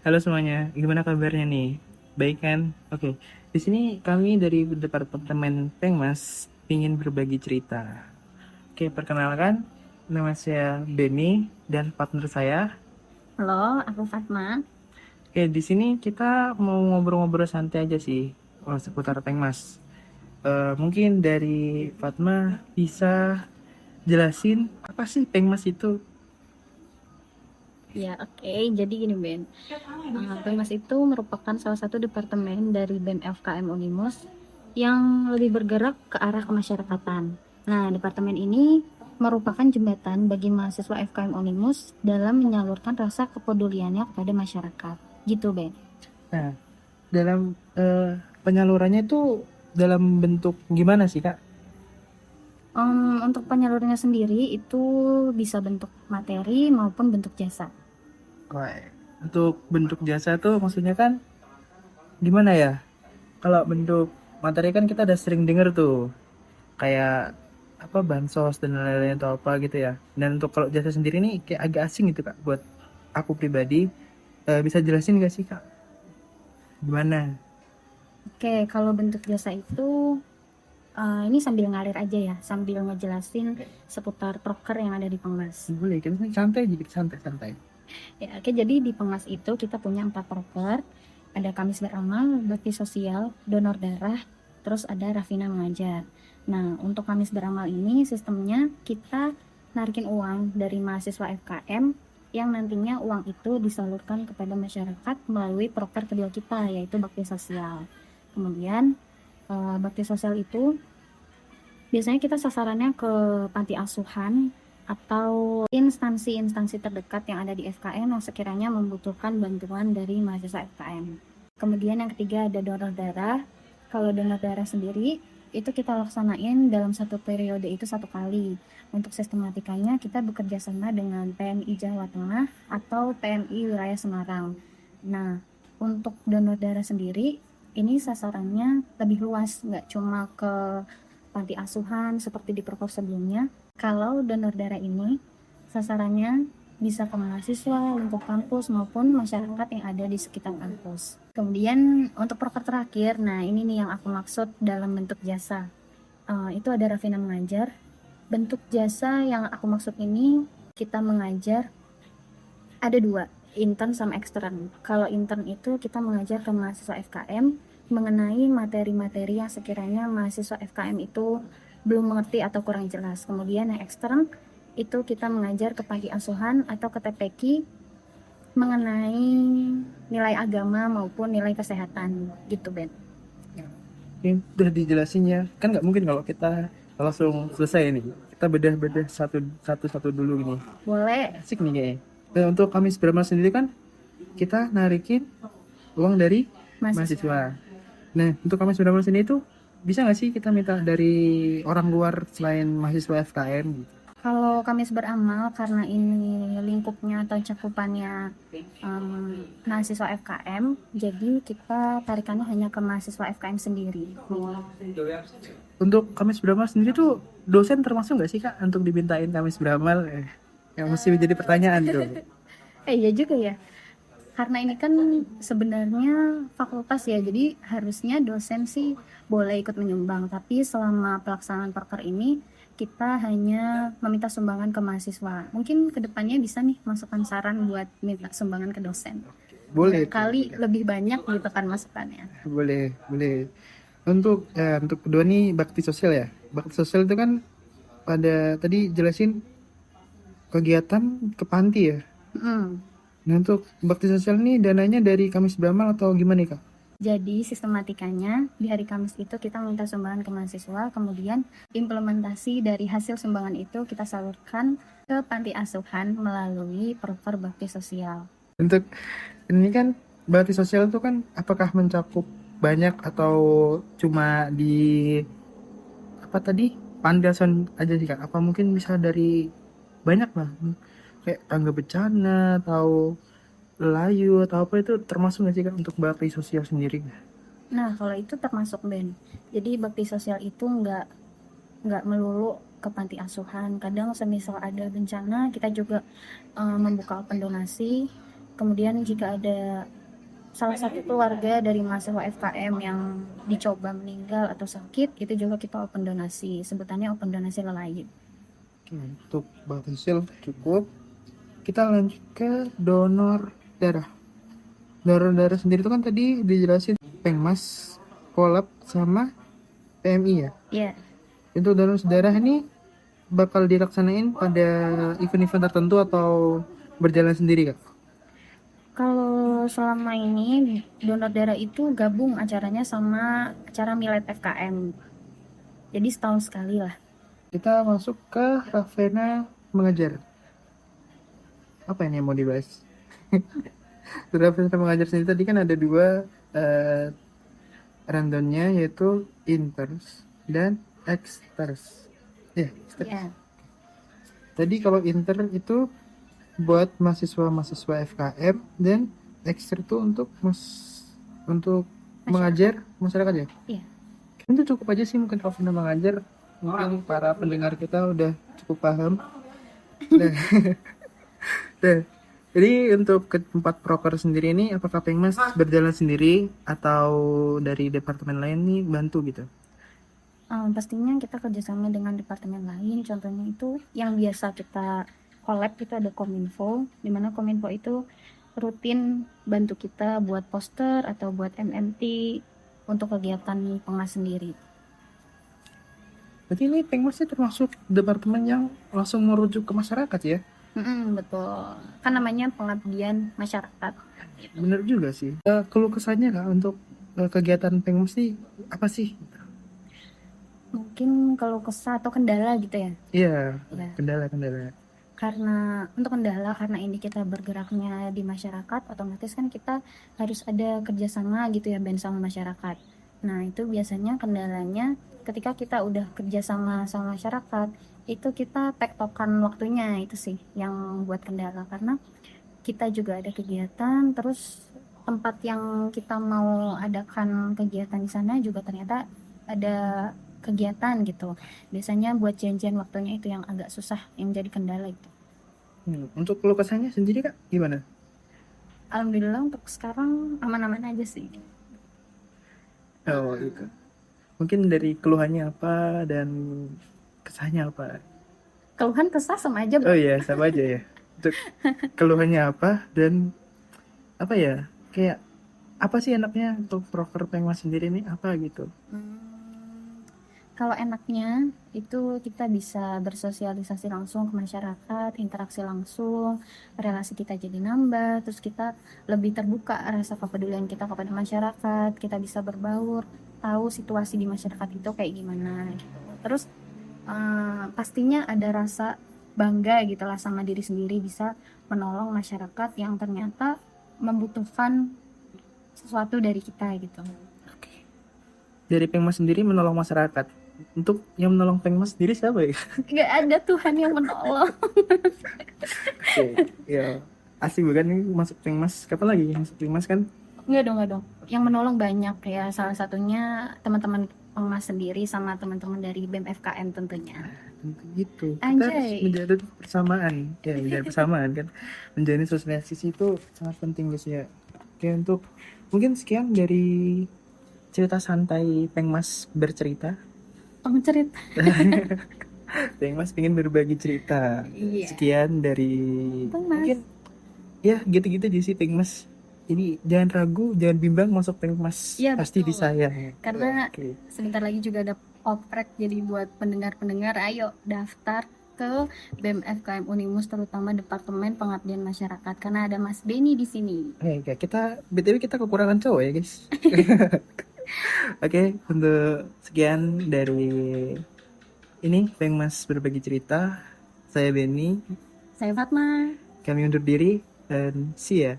Halo semuanya, gimana kabarnya nih? Baik kan? Oke, di sini kami dari Departemen Pengmas ingin berbagi cerita. Oke, perkenalkan, nama saya Benny dan partner saya. Halo, aku Fatma. Oke, di sini kita mau ngobrol-ngobrol santai aja sih, seputar Pengmas. Mungkin dari Fatma bisa jelasin apa sih Pengmas itu? Ya, oke. Jadi gini, Ben. Pemas itu merupakan salah satu departemen dari BEM FKM Unimus yang lebih bergerak ke arah kemasyarakatan. Nah, departemen ini merupakan jembatan bagi mahasiswa FKM Unimus dalam menyalurkan rasa kepeduliannya kepada masyarakat. Gitu, Ben. Nah, dalam penyalurannya itu dalam bentuk gimana sih, Kak? Untuk penyalurnya sendiri itu bisa bentuk materi maupun bentuk jasa. Wah, untuk bentuk jasa tuh maksudnya kan gimana ya? Kalau bentuk materi kan kita udah sering denger tuh kayak apa bansos dan lain-lain atau apa gitu ya. Dan untuk kalau jasa sendiri nih kayak agak asing gitu Kak buat aku pribadi. Bisa jelasin gak sih Kak? Gimana? Oke, kalau bentuk jasa itu ini sambil ngalir aja ya, sambil ngejelasin seputar proker yang ada di Pengmas. Boleh, kita santai aja, kita santai-santai. Ya, oke, jadi di Pengmas itu kita punya 4 proker. Ada Kamis Beramal, Bakti Sosial, Donor Darah, terus ada Rafina Mengajar. Nah, untuk Kamis Beramal ini sistemnya kita narikin uang dari mahasiswa FKM yang nantinya uang itu disalurkan kepada masyarakat melalui proker kedua kita, yaitu Bakti Sosial. Kemudian bakti sosial itu biasanya kita sasarannya ke panti asuhan atau instansi-instansi terdekat yang ada di FKM yang sekiranya membutuhkan bantuan dari mahasiswa FKM. Kemudian yang ketiga ada donor darah. Kalau donor darah sendiri itu kita laksanain dalam satu periode itu satu kali. Untuk sistematikanya kita bekerja sama dengan PMI Jawa Tengah atau PMI Wilayah Semarang. Nah, untuk donor darah sendiri ini sasarannya lebih luas, nggak cuma ke panti asuhan seperti di proker sebelumnya. Kalau donor darah ini sasarannya bisa ke mahasiswa, lingkup kampus maupun masyarakat yang ada di sekitar kampus. Kemudian untuk proker terakhir, nah ini nih yang aku maksud dalam bentuk jasa. Itu ada Rafina Mengajar. Bentuk jasa yang aku maksud ini kita mengajar ada dua, intern sama ekstern. Kalau intern itu kita mengajar ke mahasiswa FKM mengenai materi-materi yang sekiranya mahasiswa FKM itu belum mengerti atau kurang jelas. Kemudian yang ekstern itu kita mengajar ke panti asuhan atau ke TPQ mengenai nilai agama maupun nilai kesehatan gitu, Ben. Ini udah dijelasin ya. Kan nggak mungkin kalau kita langsung selesai nih. Kita bedah-bedah satu-satu dulu gini. Boleh. Asik nih kayaknya. Dan untuk Kamis Brahma sendiri kan kita narikin uang dari Mahasiswa. mahasiswa. Nah, untuk Kamis Brahma sendiri itu bisa nggak sih kita minta dari orang luar selain mahasiswa FKM gitu? Kalau Kamis Beramal karena ini lingkupnya atau cakupannya mahasiswa FKM, jadi kita tarikannya hanya ke mahasiswa FKM sendiri. Untuk Kamis Brahma sendiri tuh dosen termasuk nggak sih Kak untuk dimintain Kamis Brahma? Yang mesti menjadi pertanyaan tuh. Iya juga ya. Karena ini kan sebenarnya fakultas ya, jadi harusnya dosen sih boleh ikut menyumbang. Tapi selama pelaksanaan proker ini kita hanya meminta sumbangan ke mahasiswa. Mungkin kedepannya bisa nih masukkan saran buat minta sumbangan ke dosen. Boleh tuh. Kali lebih banyak gitu kan masukannya. Boleh, boleh. Untuk kedua nih bakti sosial ya. Bakti sosial itu kan pada tadi jelasin kegiatan ke panti ya. Hmm. Nah, untuk bakti sosial ini dananya dari Kamis Bramal atau gimana nih, Kak? Jadi sistematikanya di hari Kamis itu kita minta sumbangan ke mahasiswa, kemudian implementasi dari hasil sumbangan itu kita salurkan ke panti asuhan melalui proker bakti sosial. Untuk ini kan bakti sosial itu kan apakah mencakup banyak atau cuma di apa tadi pandasan aja sih, Kak? Apa mungkin bisa dari banyak lah kayak tangga bencana atau layu atau apa itu termasuk nggak sih Kak untuk bakti sosial sendiri? Nah, kalau itu termasuk Ben. Jadi bakti sosial itu nggak melulu ke panti asuhan. Kadang semisal ada bencana, kita juga membuka open donasi. Kemudian jika ada salah satu keluarga dari mahasiswa FKM yang dicoba meninggal atau sakit, itu juga kita open donasi. Sebutannya open donasi lelayu. Oke, untuk bahan sosial cukup. Kita lanjut ke donor darah. Donor darah sendiri itu kan tadi dijelasin Pengmas, Kolab, sama PMI ya. Iya. Untuk donor darah ini bakal dilaksanain pada event-event tertentu atau berjalan sendiri, Kak? Kalau selama ini donor darah itu gabung acaranya sama acara Milad FKM. Jadi setahun sekali lah. Kita masuk ke Ravena mengajar. Apa ini yang mau dibahas? Ravena mengajar sendiri tadi kan ada dua rundownnya, yaitu inters dan exters. Ya, exters. Iya. Tadi kalau inter itu buat mahasiswa-mahasiswa FKM dan exter itu untuk mengajar masyarakat ya. Iya. Itu cukup aja sih mungkin Ravena mengajar. Mungkin para pendengar kita udah cukup paham. Nah, nah, jadi untuk ke tempat proker sendiri ini, apakah Pengmas berjalan sendiri atau dari departemen lain nih bantu gitu? Pastinya kita kerjasama dengan departemen lain. Contohnya itu yang biasa kita collab itu ada Kominfo, di mana Kominfo itu rutin bantu kita buat poster atau buat MMT untuk kegiatan Pengmas sendiri. Berarti ini Pengmasnya termasuk departemen yang langsung merujuk ke masyarakat ya? Betul. Kan namanya pengabdian masyarakat. Bener juga sih. Keluh kesahnya Kak untuk kegiatan Pengmas ini apa sih? Mungkin kalau kesah atau kendala gitu ya. Iya, Ya. kendala-kendala. Karena ini kita bergeraknya di masyarakat, otomatis kan kita harus ada kerjasama gitu ya, sama masyarakat. Nah itu biasanya kendalanya ketika kita udah kerjasama sama masyarakat, itu kita tektokan waktunya, itu sih yang buat kendala. Karena kita juga ada kegiatan, terus tempat yang kita mau adakan kegiatan di sana juga ternyata ada kegiatan gitu. Biasanya buat janjian waktunya itu yang agak susah, yang jadi kendala itu. Untuk keluh kesahnya sendiri Kak gimana? Alhamdulillah untuk sekarang aman-aman aja sih. Oh itu. Mungkin dari keluhannya apa dan kesahnya apa? Keluhan kesah sama aja, Oh Bro. iya, sama aja ya. Untuk keluhannya apa dan apa ya? Kayak apa sih enaknya untuk proker Pengmas sendiri nih apa gitu? Kalau enaknya itu kita bisa bersosialisasi langsung ke masyarakat, interaksi langsung, relasi kita jadi nambah, terus kita lebih terbuka rasa kepedulian kita kepada masyarakat, kita bisa berbaur, tahu situasi di masyarakat itu kayak gimana gitu. Terus pastinya ada rasa bangga gitu lah sama diri sendiri bisa menolong masyarakat yang ternyata membutuhkan sesuatu dari kita gitu. Oke. Dari Pengmas sendiri menolong masyarakat. Untuk yang menolong Pengmas sendiri siapa ya? Gak ada Tuhan yang menolong. Oke, ya. Asik bukan nih masuk Pengmas. Kapan lagi masuk Pengmas kan? Enggak dong. Yang menolong banyak ya, salah satunya teman-teman Pengmas sendiri sama teman-teman dari BEM FKM tentunya. Tentu gitu. Kita Anjay. harus menjalin persamaan. Ya, menjalin persamaan kan. Menjalin sosialisasi itu sangat penting guys ya. Oke, untuk mungkin sekian dari cerita santai Pengmas bercerita. Pencerita. Pengmas pengen berbagi cerita. Iya. Sekian dari Pengmas. mungkin ya gitu-gitu aja sih Pengmas. Ini jangan ragu, jangan bimbang masuk Pengmas. Iya, Pasti betul. disayang. Karena Oke. sebentar lagi juga ada oprek, jadi buat pendengar-pendengar ayo daftar ke BEM FKM Unimus, terutama Departemen Pengabdian Masyarakat, karena ada Mas Beni di sini. Oke, kita BTW kita kekurangan cowok ya guys. Oke, untuk sekian dari ini Pengmas berbagi cerita. Saya Benny, Saya Fatma. kami undur diri dan see ya.